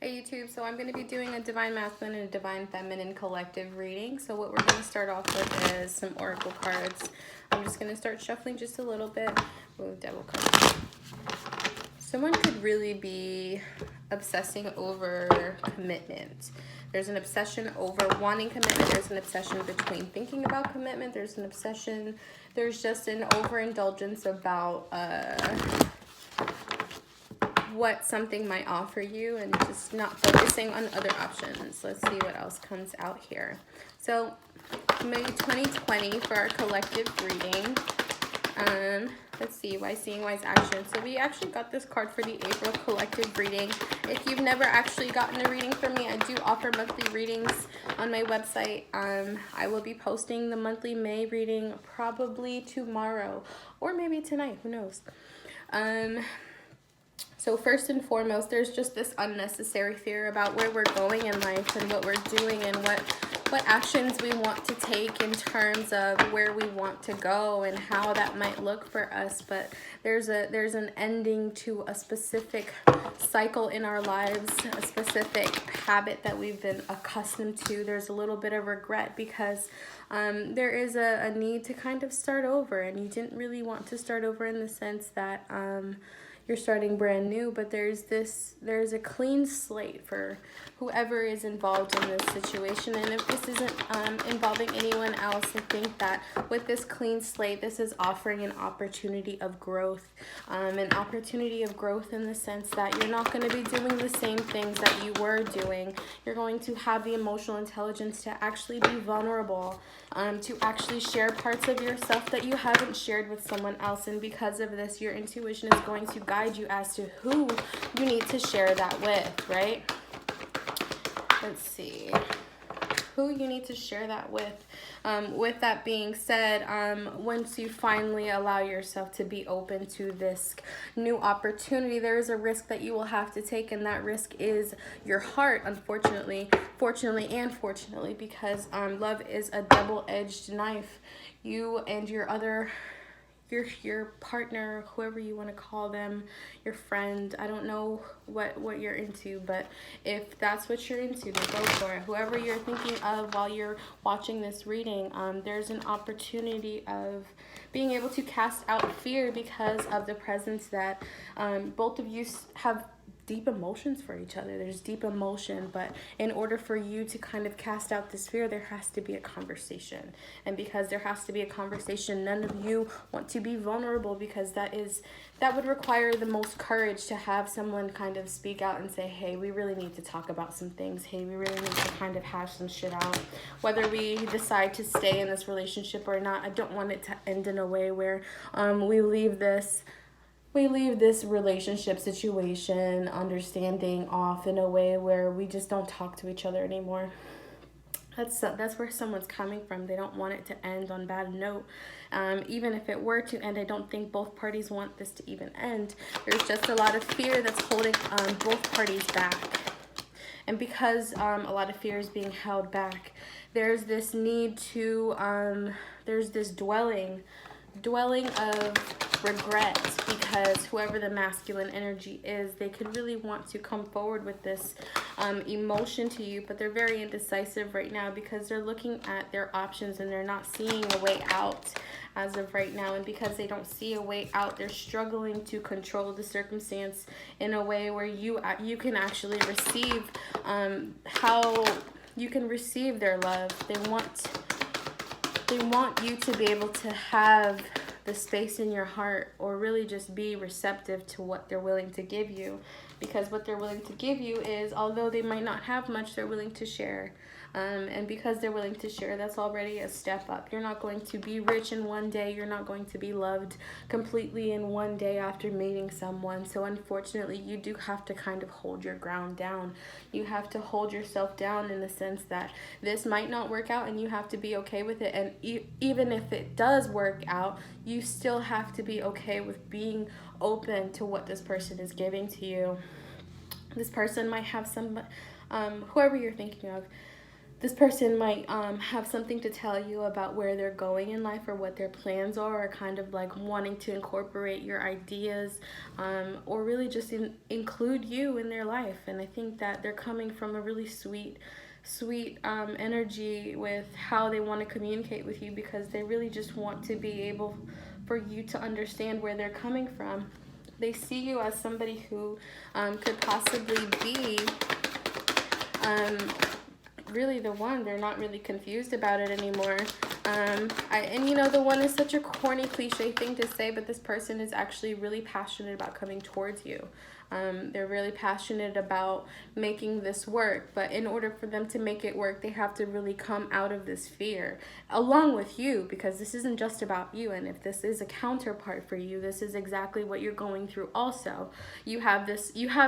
Hey YouTube, so I'm going to be doing a Divine Masculine and a Divine Feminine collective reading. So what we're going to start off with is some oracle cards. I'm just going to start shuffling just a little bit. Ooh, devil card. Someone could really be obsessing over commitment. There's an obsession over wanting commitment. There's an obsession between thinking about commitment. There's an obsession. There's just an overindulgence about what something might offer you and just not focusing on other options. Let's see what else comes out here. So maybe 2020 for our collective reading. Let's see, why seeing wise action. So we actually got this card for the April collective reading. If you've never actually gotten a reading from me, I do offer monthly readings on my website. I will be posting the monthly May reading probably tomorrow or maybe tonight, who knows. So first and foremost, there's just this unnecessary fear about where we're going in life and what we're doing and what actions we want to take in terms of where we want to go and how that might look for us. But there's an ending to a specific cycle in our lives, a specific habit that we've been accustomed to. There's a little bit of regret because there is a need to kind of start over, and you didn't really want to start over in the sense that you're starting brand new, but there's a clean slate for whoever is involved in this situation. And if this isn't involving anyone else, I think that with this clean slate, this is offering an opportunity of growth, in the sense that you're not going to be doing the same things that you were doing. You're going to have the emotional intelligence to actually be vulnerable, to actually share parts of yourself that you haven't shared with someone else. And because of this, your intuition is going to guide you as to who you need to share that with, right? Let's see. Who you need to share that with. With that being said, once you finally allow yourself to be open to this new opportunity, there is a risk that you will have to take, and that risk is your heart, unfortunately, fortunately and fortunately, because love is a double-edged knife. You and your partner, whoever you want to call them, your friend, I don't know what you're into, but if that's what you're into, then go for it. Whoever you're thinking of while you're watching this reading, there's an opportunity of being able to cast out fear because of the presence that both of you have deep emotions for each other. There's deep emotion, but in order for you to kind of cast out this fear, there has to be a conversation. And because there has to be a conversation, none of you want to be vulnerable, because that would require the most courage to have someone kind of speak out and say, hey, we really need to talk about some things. Hey, we really need to kind of hash some shit out. Whether we decide to stay in this relationship or not, I don't want it to end in a way where we leave this relationship situation, understanding off in a way where we just don't talk to each other anymore. That's where someone's coming from. They don't want it to end on a bad note. Even if it were to end, I don't think both parties want this to even end. There's just a lot of fear that's holding both parties back. And because a lot of fear is being held back, there's this need to, there's this dwelling of regret, because whoever the masculine energy is, they could really want to come forward with this emotion to you, but they're very indecisive right now because they're looking at their options and they're not seeing a way out as of right now. And because they don't see a way out, they're struggling to control the circumstance in a way where you can actually receive how you can receive their love. They want you to be able to have the space in your heart, or really just be receptive to what they're willing to give you, because what they're willing to give you is, although they might not have much, they're willing to share. And because they're willing to share, that's already a step up. You're not going to be rich in one day. You're not going to be loved completely in one day after meeting someone. So unfortunately, you do have to kind of hold your ground down. You have to hold yourself down in the sense that this might not work out, and you have to be okay with it. And even if it does work out, you still have to be okay with being open to what this person is giving to you. This person might have whoever you're thinking of, this person might have something to tell you about where they're going in life or what their plans are, or kind of like wanting to incorporate your ideas, or really just include you in their life. And I think that they're coming from a really sweet energy with how they want to communicate with you, because they really just want to be able for you to understand where they're coming from. They see you as somebody who could possibly be really the one. They're not really confused about it anymore. And you know, the one is such a corny cliche thing to say, but this person is actually really passionate about coming towards you. They're really passionate about making this work, but in order for them to make it work, they have to really come out of this fear along with you, because this isn't just about you. And if this is a counterpart for you, this is exactly what you're going through also. You have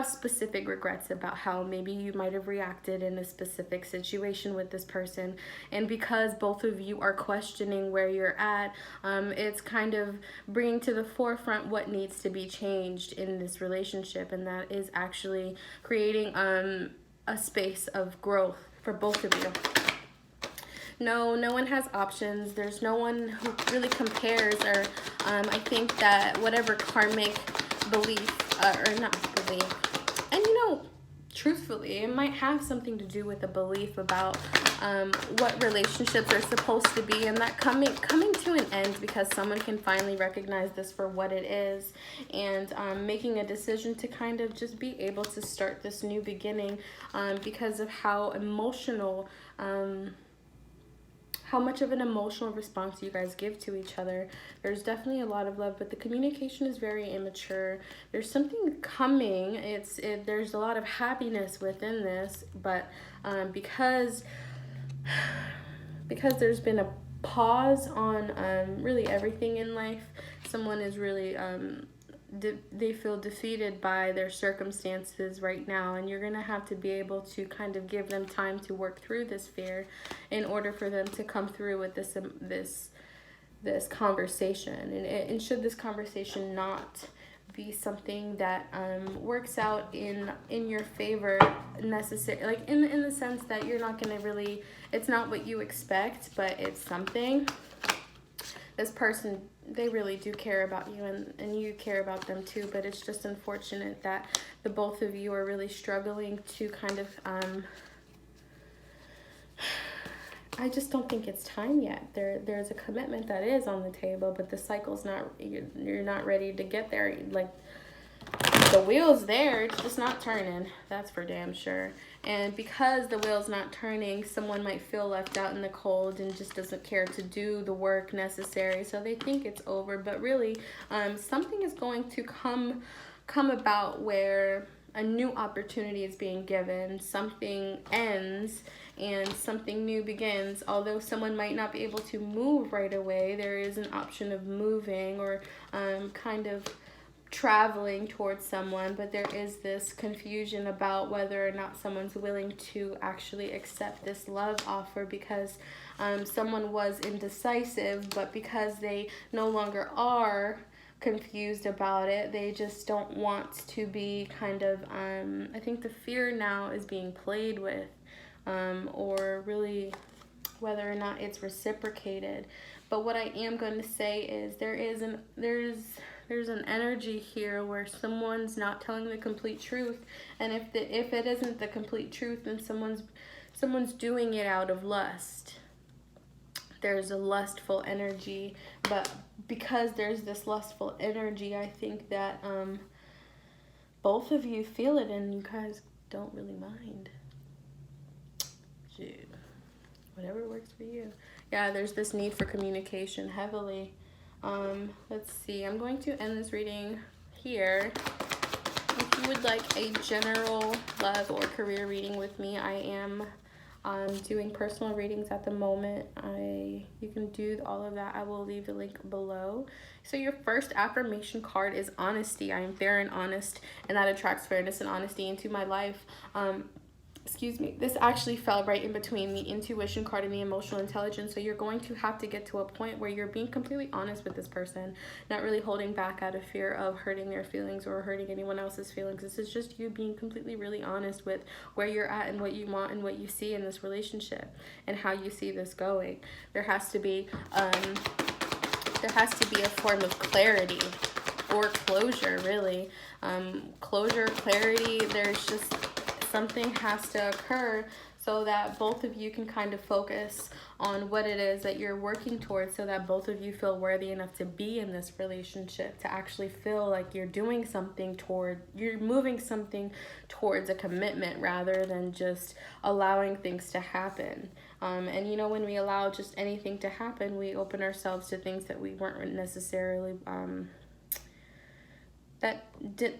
specific regrets about how maybe you might have reacted in a specific situation with this person, and because both of you are questioning where you're at, it's kind of bringing to the forefront what needs to be changed in this relationship, and that is actually creating a space of growth for both of you. No one has options. There's no one who really compares, or I think that whatever karmic belief, or not belief, and you know, truthfully, it might have something to do with a belief about what relationships are supposed to be, and that coming to an end because someone can finally recognize this for what it is, and making a decision to kind of just be able to start this new beginning, because of how emotional, how much of an emotional response you guys give to each other. There's definitely a lot of love, but the communication is very immature. There's something coming. There's a lot of happiness within this, but because there's been a pause on really everything in life, someone is really they feel defeated by their circumstances right now, and you're gonna have to be able to kind of give them time to work through this fear in order for them to come through with this conversation. And should this conversation not be something that works out in your favor, necessary, like in the sense that you're not gonna really, it's not what you expect, but it's something, this person, they really do care about you, and you care about them too, but it's just unfortunate that the both of you are really struggling to kind of I just don't think it's time yet. There's a commitment that is on the table, but the cycle's not, you're not ready to get there. Like, the wheel's there, it's just not turning. That's for damn sure. And because the wheel's not turning, someone might feel left out in the cold and just doesn't care to do the work necessary. So they think it's over, but really, something is going to come about where a new opportunity is being given, something ends, and something new begins. Although someone might not be able to move right away, there is an option of moving or kind of traveling towards someone, but there is this confusion about whether or not someone's willing to actually accept this love offer, because someone was indecisive, but because they no longer are confused about it, they just don't want to be kind of I think the fear now is being played with, or really whether or not it's reciprocated. But what I am going to say is there's an energy here where someone's not telling the complete truth, and if it isn't the complete truth, then someone's doing it out of lust. There's a lustful energy, but because there's this lustful energy, I think that both of you feel it, and you guys don't really mind. Dude, whatever works for you. Yeah, there's this need for communication heavily. Let's see, I'm going to end this reading here. If you would like a general love or career reading with me, I am doing personal readings at the moment. You can do all of that. I will leave the link below. So your first affirmation card is honesty. I am fair and honest, and that attracts fairness and honesty into my life. excuse me, this actually fell right in between the intuition card and the emotional intelligence. So you're going to have to get to a point where you're being completely honest with this person, not really holding back out of fear of hurting their feelings or hurting anyone else's feelings. This is just you being completely really honest with where you're at and what you want and what you see in this relationship and how you see this going. There has to be a form of clarity or closure, really. Closure, clarity, there's just something has to occur so that both of you can kind of focus on what it is that you're working towards, so that both of you feel worthy enough to be in this relationship, to actually feel like you're doing something you're moving something towards a commitment rather than just allowing things to happen. And you know, when we allow just anything to happen, we open ourselves to things that we weren't necessarily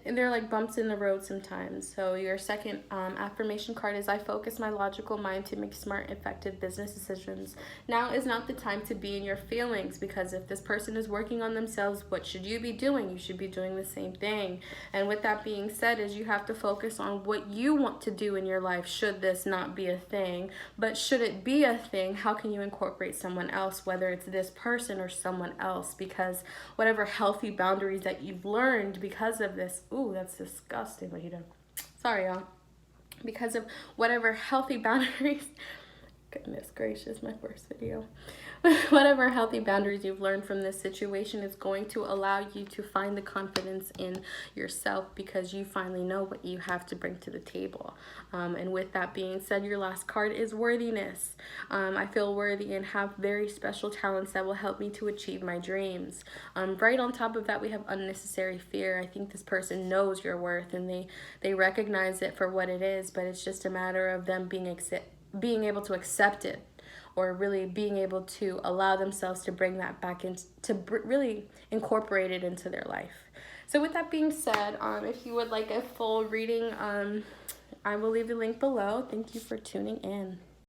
they're like bumps in the road sometimes. So your second affirmation card is, I focus my logical mind to make smart, effective business decisions. Now is not the time to be in your feelings, because if this person is working on themselves, what should you be doing? You should be doing the same thing. And with that being said, is you have to focus on what you want to do in your life should this not be a thing. But should it be a thing, how can you incorporate someone else, whether it's this person or someone else? Because whatever healthy boundaries that you've learned because of this, ooh, that's disgusting what you did. Sorry, y'all. Because of whatever healthy boundaries, goodness gracious, my first video. Whatever healthy boundaries you've learned from this situation is going to allow you to find the confidence in yourself, because you finally know what you have to bring to the table. And with that being said, your last card is worthiness. I feel worthy and have very special talents that will help me to achieve my dreams. Right on top of that, we have unnecessary fear. I think this person knows your worth and they recognize it for what it is, but it's just a matter of them being able to accept it, or really being able to allow themselves to bring that back in, to really incorporate it into their life. So with that being said, if you would like a full reading, I will leave the link below. Thank you for tuning in.